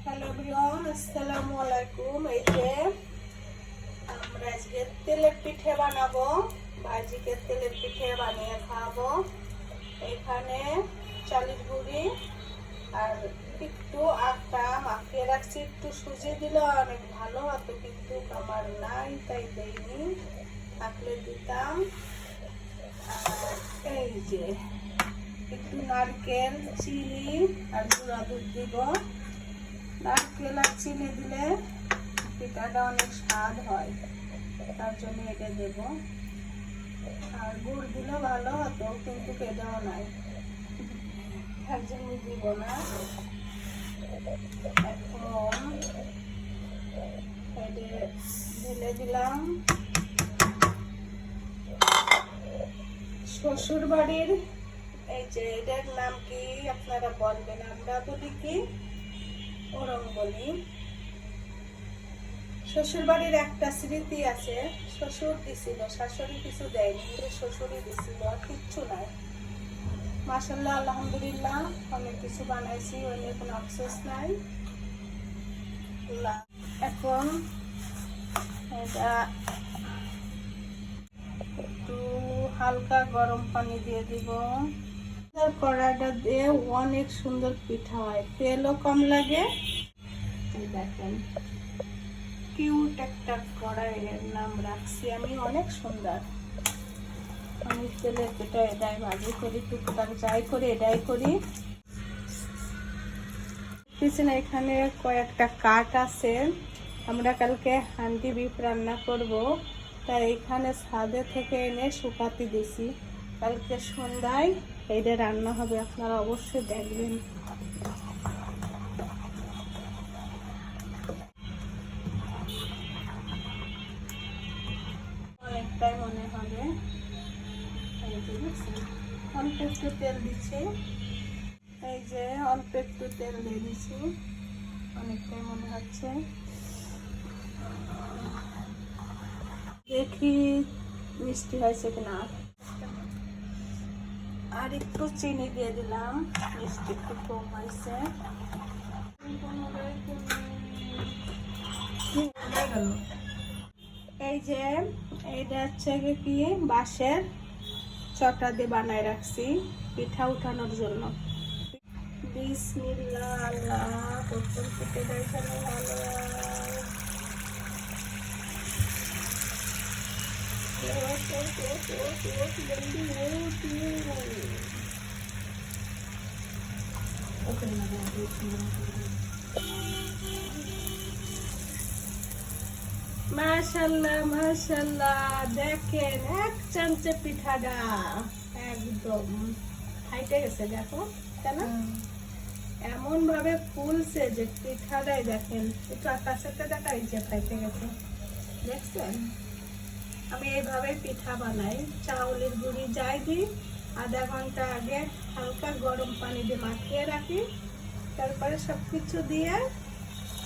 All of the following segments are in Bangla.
হ্যালো এভরিওয়ান, আসসালামু আলাইকুম। এই যে আমরা আজকে তেলের পিঠে বানাবো, বাজিকের তেলের পিঠে বানিয়ে খাবো। এখানে চালের গুঁড়ি আর একটু আটা মাখিয়ে রাখছি, একটু সুজি দিলে অনেক ভালো হতো, কিন্তু আমার নাই তাই দেয়নি, থাকলে দিতাম। আর এই যে একটু নারকেল, চিনি আর গুঁড়া দুধ দিব। নারকেল আর চিনি দিলে পিঠাটা অনেক স্বাদ হয়, তার জন্য এটা দেব। আর গুড় দিলে ভালো হতো, কিন্তু এটাও নাই, তার জন্য দিব না। এখন ঢেলে দিলাম শ্বশুর বাড়ির, এই যে এটার নাম কি আপনারা বলবেন, আমরা বলি কি ওরং বলি। শ্বশুর বাড়ির একটা স্মৃতি আছে, শ্বশুর দিছিল, শাশুড়ি কিছু দেয়নি, কিন্তু শ্বশুরই দিছিল, আর কিচ্ছু নাই। মাশাআল্লাহ, আলহামদুলিল্লাহ, অনেক কিছু বানাইছি, ওই নিয়ে কোনো আফসোস নাই। এখন এটা একটু হালকা গরম পানি দিয়ে দিব। কড়াইটা দিয়ে অনেক সুন্দর পিঠা হয়, তেলও কম লাগে। দেখেন কিউট একটা কড়াইয়ের নাম রাখছি আমি, অনেক সুন্দর। আমি তেলের পিঠা এটাই ভাজি করি, টুকটাক যাই করি এটাই করি। পিছনে এখানে কয়েকটা কাঠ আছে, আমরা কালকে হান্ডি বিফ রান্না করব, তাই এখানে ছাদে থেকে এনে শুকাতে দিছি। কালকে সন্ধ্যায় এইটা রান্না হবে, আপনারা অবশ্যই দেখবেন। অনেকটাই মনে হবে। অল্প একটু তেল দিচ্ছি, এই যে অল্প একটু তেল দিয়ে দিচ্ছি, অনেকটাই মনে হচ্ছে। দেখি মিষ্টি হয়েছে কিনা। আর একটু চিনি দিয়ে দিলাম, মিষ্টি একটু কম হয়েছে। এই যে এইটা হচ্ছে কি বাঁশের চটা দিয়ে বানায় রাখছি পিঠা উঠানোর জন্য। বিসমিল্লাহ, আল্লাহ প্রথম থেকে দেখানো ভালো। মাশাআল্লাহ মাশাআল্লাহ, দেখেন এক চামচে পিঠাটা একদম হাইটে গেছে, দেখো কেন এমন ভাবে ফুলছে যে পিঠাটাই দেখেন একটু আকাশেতে দেখা, এই যে খাইতে গেছে, দেখছেন। আমি এইভাবে পিঠা বানাই, চাউলের গুঁড়ি যাই দিই, আধা ঘন্টা আগে হালকা গরম পানি দিয়ে মাখিয়ে রাখি, তারপরে সব কিছু দিয়ে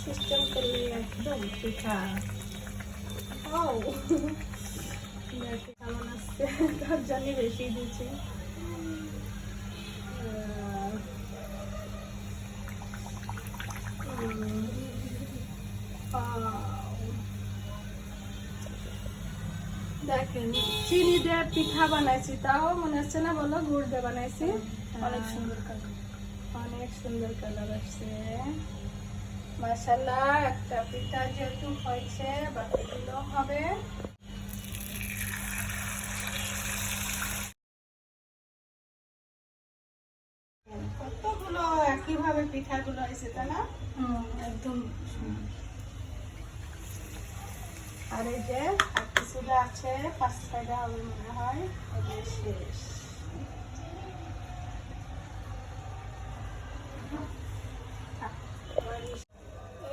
সিস্টেম করলে একদম পিঠা। কেমন আসছে, তার জন্য বেশি দিচ্ছি। দেখেন চিনি দিয়ে পিঠা বানাইছি, তাও মনে হচ্ছে না, বলো গুড় দিয়ে বানাইছি। অনেক সুন্দর কালার, অনেক সুন্দর কালার আসছে মাশাআল্লাহ। একটা পিঠা যেহেতু হয়েছে, বাকিগুলো হবে। কতগুলো একইভাবে পিঠাগুলো হয়েছে, তাই না? একদম। আর এই যে আর কিছুটা আছে, 5-6টা হবে মনে হয়, শেষ।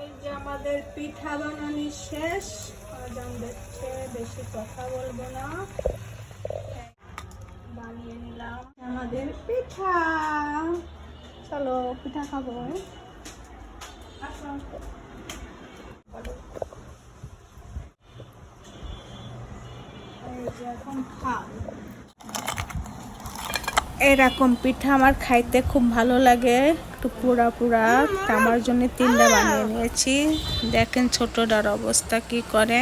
এই যে আমাদের পিঠা বানানো শেষ, আজান দেখছে, বেশি কথা বলবো না, বানিয়ে নিলাম আমাদের পিঠা। চলো পিঠা খাবো। এখন খাও। এরকম পিঠা আমার খাইতে খুব ভালো লাগে। একটু পুরা পুরা, আমার জন্য 3টা বানিয়ে নিয়েছি। দেখেন ছোটটার অবস্থা কি করে,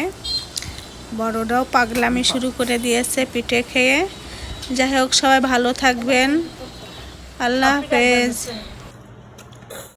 বড়টাও পাগলামি শুরু করে দিয়েছে পিঠে খেয়ে। যাই হোক, সবাই ভালো থাকবেন, আল্লাহ হাফেজ।